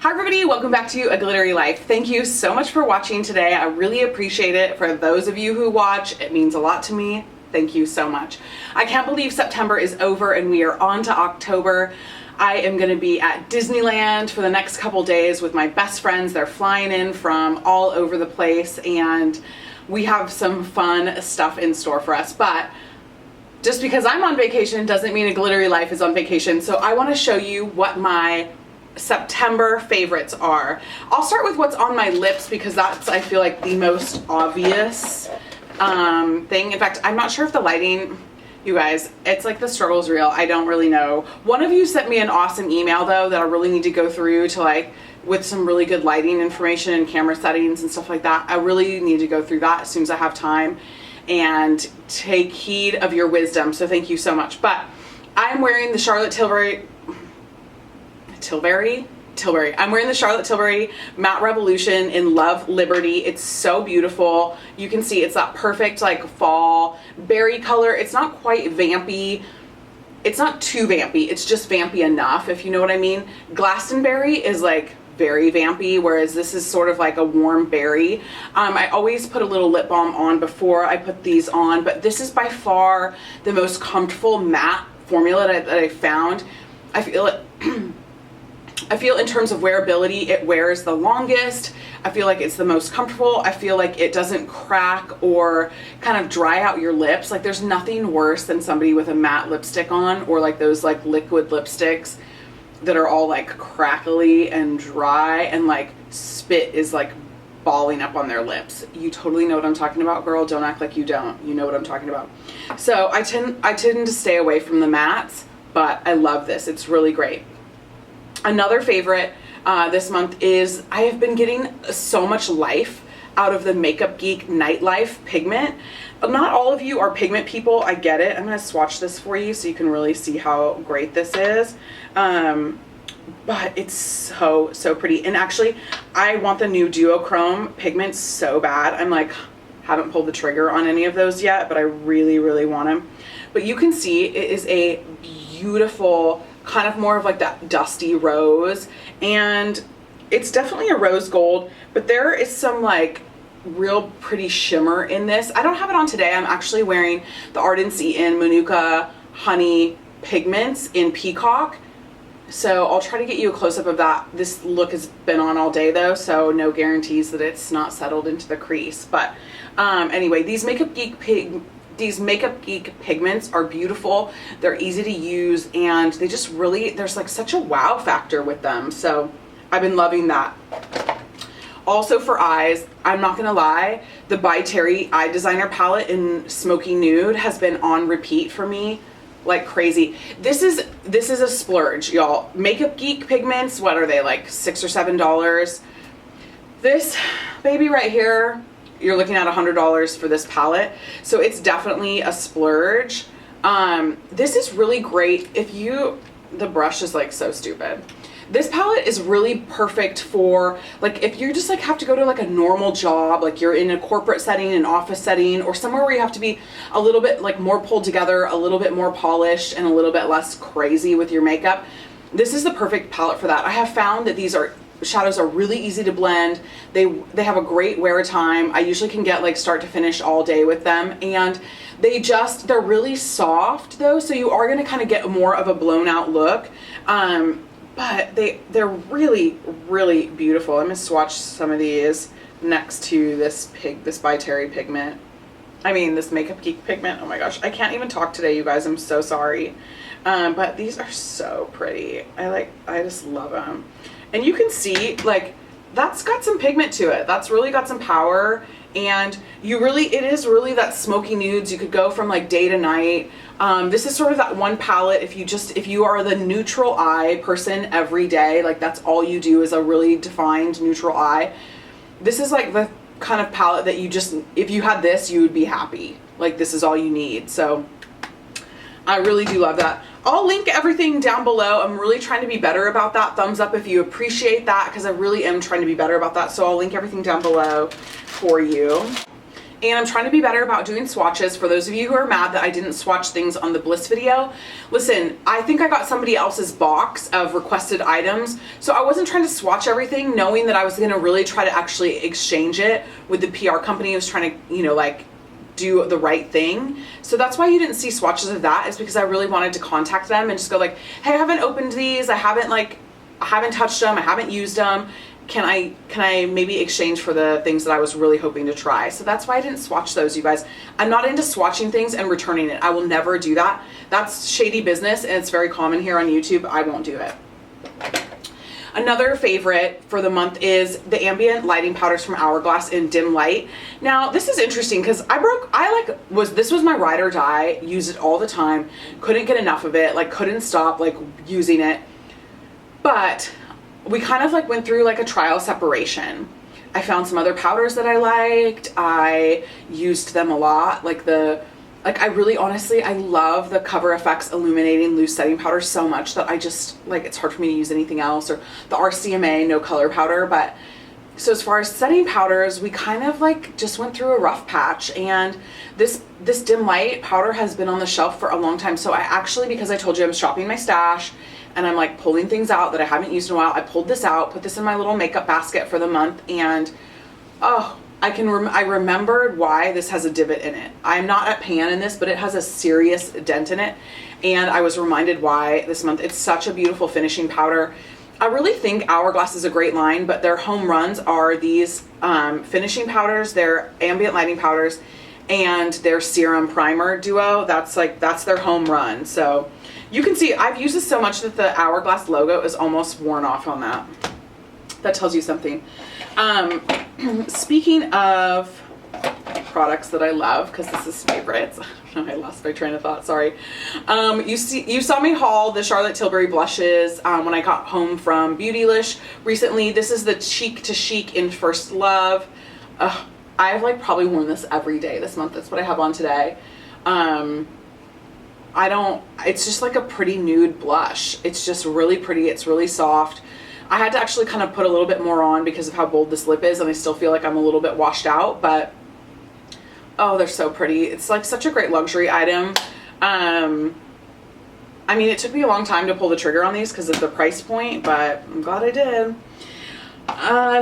Hi everybody, welcome back to A Glittery Life. Thank you so much for watching today. I really appreciate it. For those of you who watch, it means a lot to me. Thank you so much. I can't believe September is over and we are on to October. I am going to be at Disneyland for the next couple days with my best friends. They're flying in from all over the place and we have some fun stuff in store for us. But just because I'm on vacation doesn't mean A Glittery Life is on vacation. So I want to show you what my September favorites are. I'll start with what's on my lips because that's, I feel like, the most obvious thing. In fact, I'm not sure if the lighting, you guys, it's like the struggle's real. I don't really know. One of you sent me an awesome email though that I really need to go through to with some really good lighting information and camera settings and stuff like that. I really need to go through that as soon as I have time and take heed of your wisdom. So thank you so much. But I'm wearing the Charlotte Tilbury. I'm wearing the Charlotte Tilbury Matte Revolution in Love Liberty. It's so beautiful. You can see it's that perfect fall berry color. It's not quite vampy. It's not too vampy. It's just vampy enough, if you know what I mean. Glastonbury is very vampy, whereas this is sort of like a warm berry. I always put a little lip balm on before I put these on, but this is by far the most comfortable matte formula that I found. I feel it. I feel in terms of wearability, it wears the longest. I feel like it's the most comfortable. I feel like it doesn't crack or kind of dry out your lips. There's nothing worse than somebody with a matte lipstick on or those liquid lipsticks that are all crackly and dry and spit is balling up on their lips. You totally know what I'm talking about, girl. Don't act like you don't. You know what I'm talking about. So I tend to stay away from the mattes, but I love this. It's really great. Another favorite this month is I have been getting so much life out of the Makeup Geek Nightlife pigment. Not all of you are pigment people. I get it. I'm going to swatch this for you so you can really see how great this is. But it's so pretty. And actually, I want the new Duochrome pigment so bad. I'm haven't pulled the trigger on any of those yet, but I really want them. But you can see it is a beautiful kind of more of that dusty rose, and it's definitely a rose gold, but there is some real pretty shimmer in this. I don't have it on today. I'm actually wearing the Ardency in Manuka Honey pigments in Peacock, so I'll try to get you a close-up of that. This look has been on all day though, so no guarantees that it's not settled into the crease. But anyway, these Makeup Geek pigments are beautiful. They're easy to use and they just really, there's such a wow factor with them. So I've been loving that. Also for eyes, I'm not gonna lie, the BYTerry eye designer palette in Smoky Nude has been on repeat for me like crazy. This is a splurge, y'all. Makeup Geek pigments, what are they, $6 or $7? This baby right here, you're looking at $100 for this palette, so it's definitely a splurge. This is really great if you, the brush is so stupid. This palette is really perfect for if you just have to go to a normal job, you're in a corporate setting, an office setting, or somewhere where you have to be a little bit more pulled together, a little bit more polished, and a little bit less crazy with your makeup. This is the perfect palette for that. I have found that these shadows are really easy to blend. They have a great wear time. I usually can get start to finish all day with them, and they're really soft though, so you are going to kind of get more of a blown out look. But they're really beautiful. I'm going to swatch some of these next to this BYTerry pigment. I mean, this Makeup Geek pigment. Oh my gosh, I can't even talk today, you guys. I'm so sorry. But these are so pretty. I just love them. And you can see that's got some pigment to it. That's really got some power, and it is really that smoky nudes. You could go from day to night. This is sort of that one palette if you are the neutral eye person every day, that's all you do is a really defined neutral eye. This is the kind of palette that if you had this, you would be happy. This is all you need. So I really do love that. I'll link everything down below. I'm really trying to be better about that. Thumbs up if you appreciate that, because I really am trying to be better about that. So I'll link everything down below for you. and I'm trying to be better about doing swatches. For those of you who are mad that I didn't swatch things on the Bliss video, listen, I think I got somebody else's box of requested items, so I wasn't trying to swatch everything knowing that I was going to really try to actually exchange it with the PR company who was trying to, you know, like do the right thing. So that's why you didn't see swatches of that, is because I really wanted to contact them and just go like, hey, I haven't opened these, I haven't touched them, I haven't used them. Can I maybe exchange for the things that I was really hoping to try? So that's why I didn't swatch those, you guys. I'm not into swatching things and returning it. I will never do that. That's shady business, and it's very common here on YouTube. I won't do it. Another favorite for the month is the ambient lighting powders from Hourglass in Dim Light. Now, this is interesting because this was my ride or die, use it all the time, couldn't get enough of it, like couldn't stop like using it. But we kind of like went through like a trial separation. I found some other powders that I liked. I used them a lot. I really honestly, I love the Cover FX Illuminating Loose Setting Powder so much that I just like, it's hard for me to use anything else, or the RCMA No Color Powder. But so as far as setting powders, we kind of like just went through a rough patch, and this Dim Light powder has been on the shelf for a long time. So I actually, because I told you I'm shopping my stash and I'm like pulling things out that I haven't used in a while, I pulled this out, put this in my little makeup basket for the month, and oh, I remembered why this has a divot in it. I'm not at pan in this, but it has a serious dent in it, and I was reminded why this month. It's such a beautiful finishing powder. I really think Hourglass is a great line, but their home runs are these finishing powders, their ambient lighting powders, and their serum primer duo. That's their home run. So you can see I've used this so much that the Hourglass logo is almost worn off on that. That tells you something. Speaking of products that I love, because this is favorites. I lost my train of thought, sorry. You saw me haul the Charlotte Tilbury blushes when I got home from Beautylish recently. This is the Cheek to Chic in First Love. I've like probably worn this every day this month. That's what I have on today. It's just like a pretty nude blush. It's just really pretty. It's really soft. I had to actually kind of put a little bit more on because of how bold this lip is, and I still feel like I'm a little bit washed out, but oh, they're so pretty. It's like such a great luxury item. I mean, it took me a long time to pull the trigger on these because of the price point, but I'm glad I did.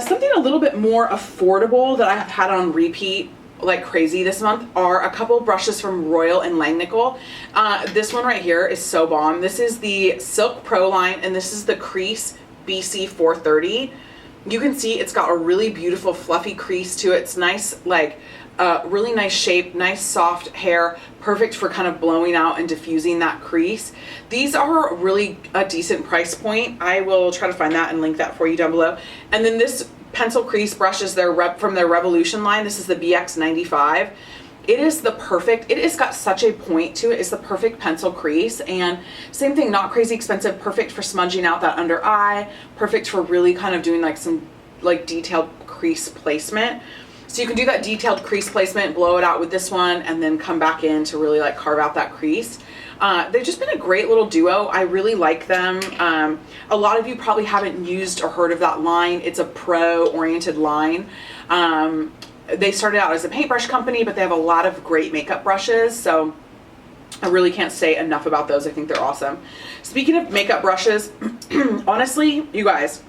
Something a little bit more affordable that I've had on repeat like crazy this month are a couple brushes from Royal and Langnickle. This one right here is so bomb. This is the Silk Pro line, and this is the Crease BC 430. You can see it's got a really beautiful fluffy crease to it. It's nice, like really nice shape, nice soft hair, perfect for kind of blowing out and diffusing that crease. These are really a decent price point. I will try to find that and link that for you down below. And then this pencil crease brush is from their Revolution line. This is the BX95. It is the perfect, it has got such a point to it. It's the perfect pencil crease, and same thing, not crazy expensive, perfect for smudging out that under eye, perfect for really kind of doing like some like detailed crease placement. So you can do that detailed crease placement, blow it out with this one, and then come back in to really like carve out that crease. They've just been a great little duo. I really like them. A lot of you probably haven't used or heard of that line. It's a pro-oriented line. They started out as a paintbrush company, but they have a lot of great makeup brushes, so I really can't say enough about those. I think they're awesome. Speaking of makeup brushes, honestly, you guys,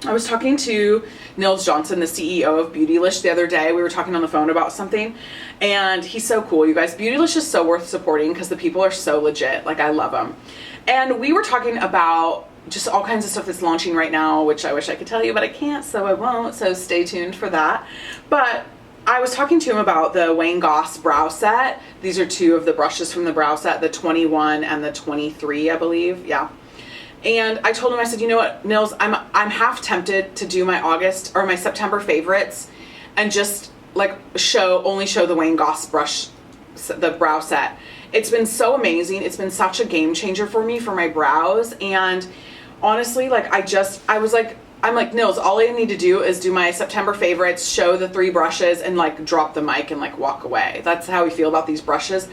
I was talking to Nils Johnson, the CEO of Beautylish, the other day. We were talking on the phone about something, and he's so cool, you guys. Beautylish is so worth supporting because the people are so legit. Like, I love them. And we were talking about just all kinds of stuff that's launching right now, which I wish I could tell you, but I can't, so I won't. So stay tuned for that. But I was talking to him about the Wayne Goss brow set. These are two of the brushes from the brow set, the 21 and the 23, I believe. Yeah. And I told him, I said, you know what, Nils, I'm half tempted to do my August or my September favorites and just like only show the Wayne Goss brush, the brow set. It's been so amazing. It's been such a game changer for me for my brows. And honestly, like I'm like, Nils, all I need to do is do my September favorites, show the 3 brushes, and like drop the mic and like walk away. That's how we feel about these brushes.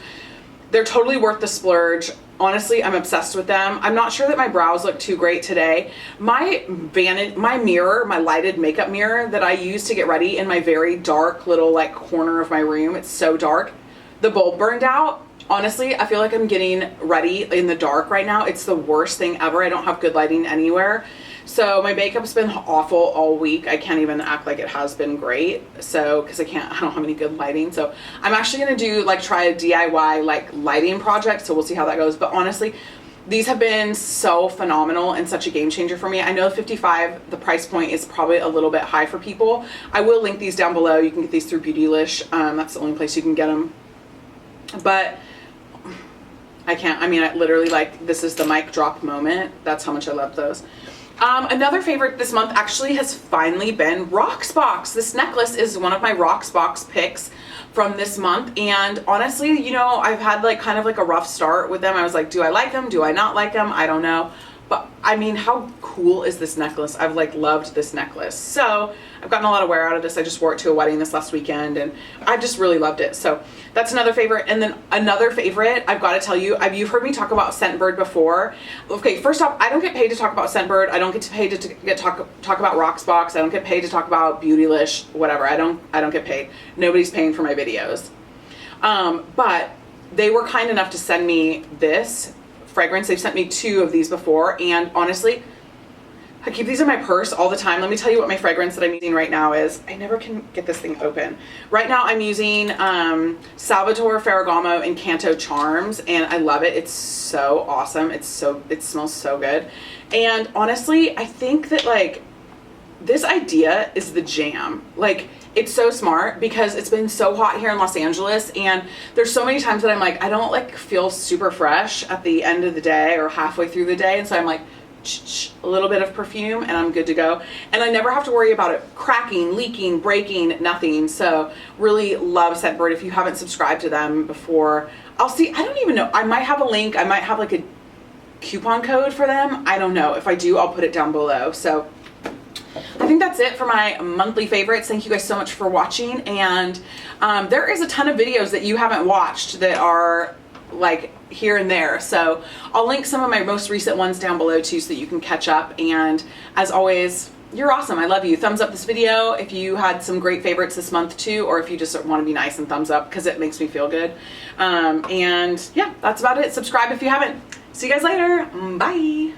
They're totally worth the splurge. Honestly, I'm obsessed with them. I'm not sure that my brows look too great today. My mirror, my lighted makeup mirror that I use to get ready in my very dark little like corner of my room, it's so dark. The bulb burned out. Honestly, I feel like I'm getting ready in the dark right now. It's the worst thing ever. I don't have good lighting anywhere. So my makeup's been awful all week. I can't even act like it has been great. So, because I don't have any good lighting. So I'm actually going to do like try a DIY like lighting project. So we'll see how that goes. But honestly, these have been so phenomenal and such a game changer for me. I know 55, the price point is probably a little bit high for people. I will link these down below. You can get these through Beautylish. That's the only place you can get them. But I can't, I mean, I literally like, this is the mic drop moment. That's how much I love those. Another favorite this month actually has finally been Rocksbox. This necklace is one of my Rocksbox picks from this month. And honestly, you know, I've had like kind of like a rough start with them. I was like, do I like them? Do I not like them? I don't know. But I mean, how cool is this necklace? I've like loved this necklace. So I've gotten a lot of wear out of this. I just wore it to a wedding this last weekend and I just really loved it. So that's another favorite. And then another favorite, I've got to tell you, you've heard me talk about Scentbird before. Okay, first off, I don't get paid to talk about Scentbird. I don't get paid to talk about Rocksbox. I don't get paid to talk about Beautylish, whatever. I don't get paid. Nobody's paying for my videos. But they were kind enough to send me this fragrance. They've sent me 2 of these before, and honestly, I keep these in my purse all the time. Let me tell you what my fragrance that I'm using right now is. I never can get this thing open. Right now I'm using Salvatore Ferragamo Encanto Charms, and I love it. It's so awesome. It smells so good. And honestly, I think that like this idea is the jam. Like, it's so smart because it's been so hot here in Los Angeles, and there's so many times that I'm like, I don't like feel super fresh at the end of the day or halfway through the day, and so I'm like, a little bit of perfume and I'm good to go. And I never have to worry about it cracking, leaking, breaking, nothing. So really love Scentbird. If you haven't subscribed to them before, I don't even know. I might have a link. I might have like a coupon code for them. I don't know. If I do, I'll put it down below. So I think that's it for my monthly favorites. Thank you guys so much for watching. And there is a ton of videos that you haven't watched that are like here and there. So I'll link some of my most recent ones down below too so that you can catch up. And as always, you're awesome. I love you. Thumbs up this video if you had some great favorites this month too, or if you just want to be nice and thumbs up because it makes me feel good. And yeah, that's about it. Subscribe if you haven't. See you guys later. Bye.